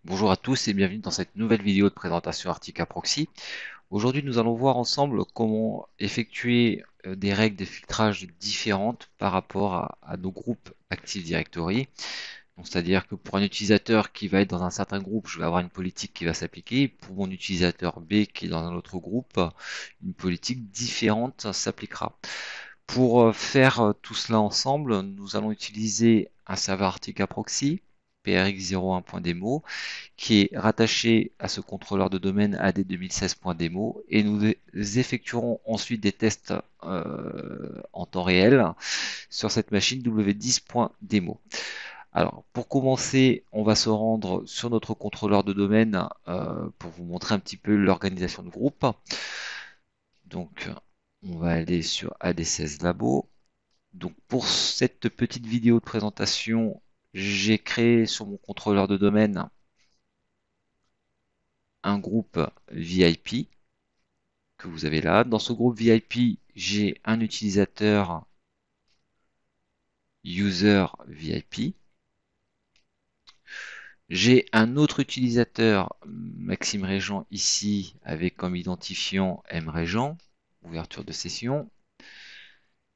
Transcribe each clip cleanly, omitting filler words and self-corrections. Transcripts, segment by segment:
Bonjour à tous et bienvenue dans cette nouvelle vidéo de présentation Artica Proxy. Aujourd'hui, nous allons voir ensemble comment effectuer des règles de filtrage différentes par rapport à nos groupes Active Directory. C'est-à-dire que pour un utilisateur qui va être dans un certain groupe, je vais avoir une politique qui va s'appliquer. Pour mon utilisateur B qui est dans un autre groupe, une politique différente s'appliquera. Pour faire tout cela ensemble, nous allons utiliser un serveur Artica Proxy, prx01.demo, qui est rattaché à ce contrôleur de domaine AD2016.demo et nous effectuerons ensuite des tests en temps réel sur cette machine W10.demo. Alors, pour commencer, on va se rendre sur notre contrôleur de domaine pour vous montrer un petit peu l'organisation de groupe. Donc, on va aller sur AD16 Labo. Donc, pour cette petite vidéo de présentation, j'ai créé sur mon contrôleur de domaine un groupe VIP que vous avez là. Dans ce groupe VIP, j'ai un utilisateur user VIP. J'ai un autre utilisateur Maxime Régent ici avec comme identifiant mRégent, ouverture de session,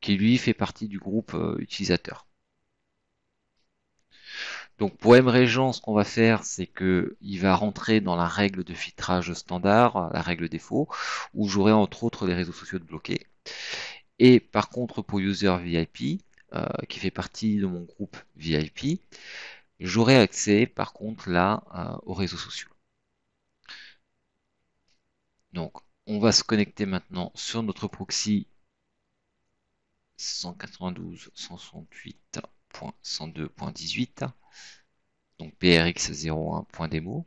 qui lui fait partie du groupe utilisateur. Donc pour mRégent, ce qu'on va faire, c'est que il va rentrer dans la règle de filtrage standard, la règle défaut, où j'aurai entre autres les réseaux sociaux de bloqués. Et par contre, pour user VIP, qui fait partie de mon groupe VIP, j'aurai accès par contre là aux réseaux sociaux. Donc, on va se connecter maintenant sur notre proxy 192.168.102.18, donc prx01.demo.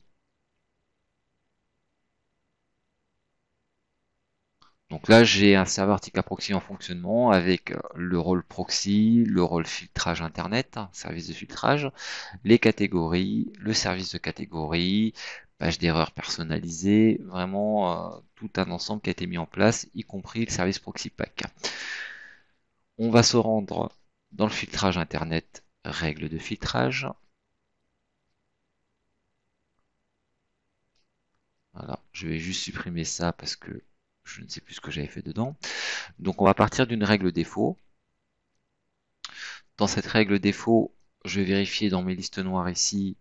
Donc là, j'ai un serveur Tika Proxy en fonctionnement avec le rôle proxy, le rôle filtrage internet, service de filtrage, les catégories, le service de catégorie, page d'erreur personnalisée, vraiment tout un ensemble qui a été mis en place, y compris le service proxy pack. On va se rendre dans le filtrage internet, règles de filtrage. Voilà, je vais juste supprimer ça parce que je ne sais plus ce que j'avais fait dedans. Donc on va partir d'une règle défaut. Dans cette règle défaut, je vais vérifier dans mes listes noires ici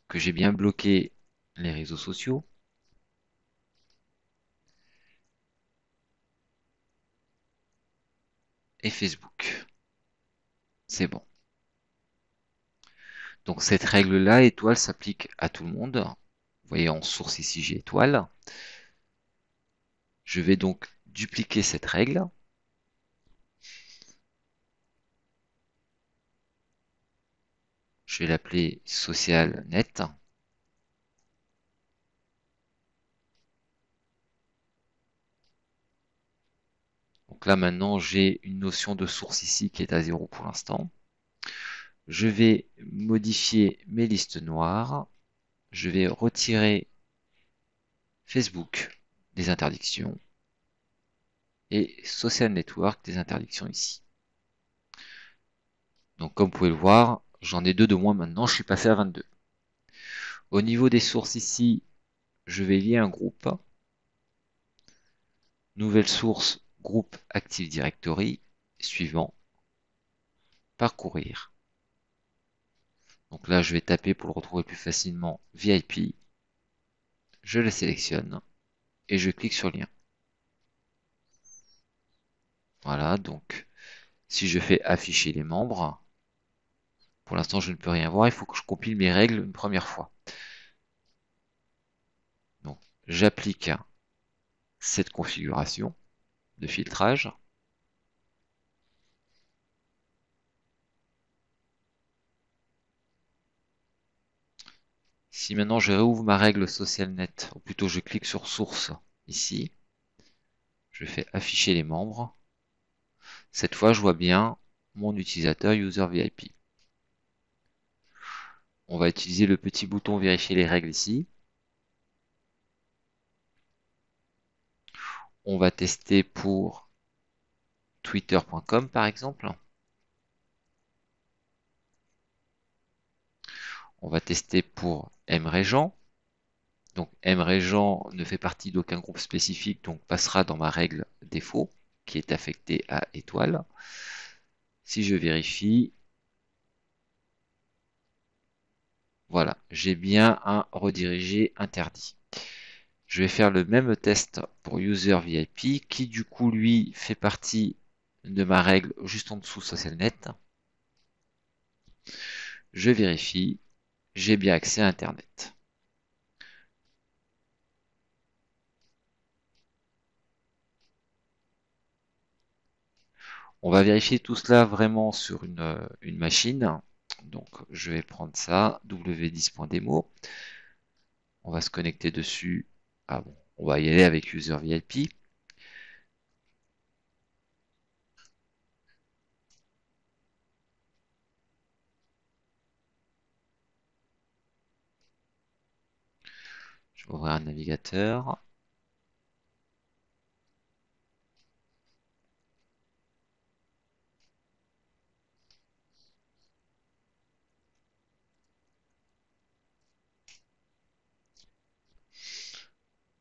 que j'ai bien bloqué les réseaux sociaux et Facebook. C'est bon. Donc cette règle-là, étoile, s'applique à tout le monde. Vous voyez en source ici, j'ai étoile. Je vais donc dupliquer cette règle. Je vais l'appeler social net. Donc là maintenant j'ai une notion de source ici qui est à 0 pour l'instant. Je vais modifier mes listes noires. Je vais retirer Facebook des interdictions et Social Network des interdictions ici. Donc comme vous pouvez le voir, j'en ai deux de moins maintenant, je suis passé à 22. Au niveau des sources ici, je vais lier un groupe. Nouvelle source, groupe Active Directory, suivant, parcourir. Donc là, je vais taper pour le retrouver plus facilement VIP. Je le sélectionne et je clique sur lien. Voilà, donc si je fais afficher les membres, pour l'instant je ne peux rien voir, il faut que je compile mes règles une première fois. Donc j'applique cette configuration de filtrage. Si maintenant je réouvre ma règle social net, ou plutôt je clique sur source ici, je fais afficher les membres. Cette fois je vois bien mon utilisateur user VIP. On va utiliser le petit bouton vérifier les règles ici. On va tester pour twitter.com par exemple. On va tester pour mRégent. Donc mRégent ne fait partie d'aucun groupe spécifique, donc passera dans ma règle défaut, qui est affectée à étoile. Si je vérifie, voilà, j'ai bien un redirigé interdit. Je vais faire le même test pour User VIP, qui du coup, lui, fait partie de ma règle juste en dessous SocialNet. Je vérifie, j'ai bien accès à Internet. On va vérifier tout cela vraiment sur une machine. Donc, je vais prendre ça, w10.demo. On va se connecter dessus. Ah bon, on va y aller avec User VIP. Je vais ouvrir un navigateur.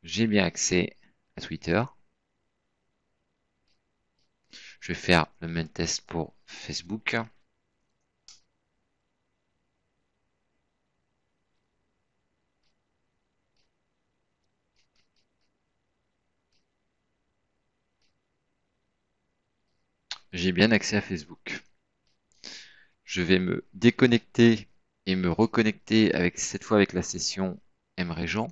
J'ai bien accès à Twitter. Je vais faire le même test pour Facebook. J'ai bien accès à Facebook. Je vais me déconnecter et me reconnecter avec cette fois avec la session mRégent.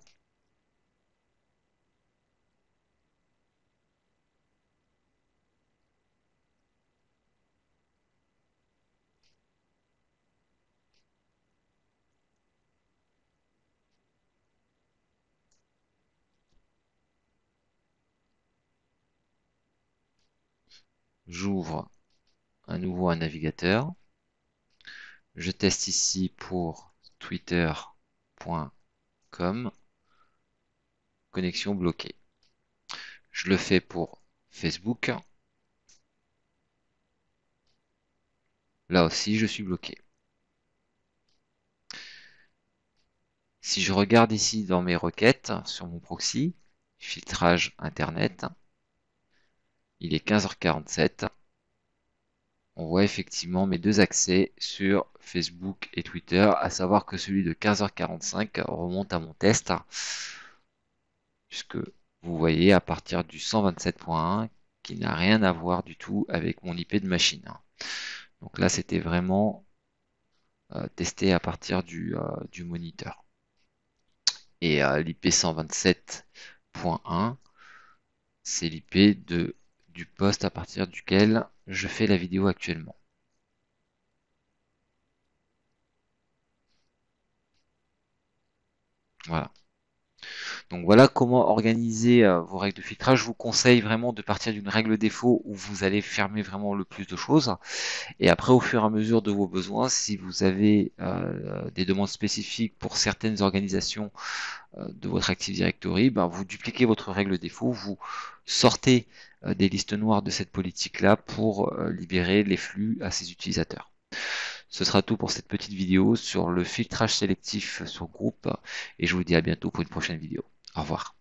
J'ouvre à nouveau un navigateur. Je teste ici pour twitter.com, connexion bloquée. Je le fais pour Facebook. Là aussi, je suis bloqué. Si je regarde ici dans mes requêtes sur mon proxy, filtrage Internet, il est 15h47. On voit effectivement mes deux accès sur Facebook et Twitter, à savoir que celui de 15h45 remonte à mon test, puisque vous voyez à partir du 127.1 qui n'a rien à voir du tout avec mon IP de machine. Donc là, c'était vraiment testé à partir du moniteur. Et l'IP 127.1, c'est l'IP du poste à partir duquel je fais la vidéo actuellement. Voilà. Donc voilà comment organiser vos règles de filtrage. Je vous conseille vraiment de partir d'une règle défaut où vous allez fermer vraiment le plus de choses. Et après, au fur et à mesure de vos besoins, si vous avez des demandes spécifiques pour certaines organisations de votre Active Directory, ben, vous dupliquez votre règle défaut, vous sortez des listes noires de cette politique-là pour libérer les flux à ces utilisateurs. Ce sera tout pour cette petite vidéo sur le filtrage sélectif sur groupe et je vous dis à bientôt pour une prochaine vidéo. Au revoir.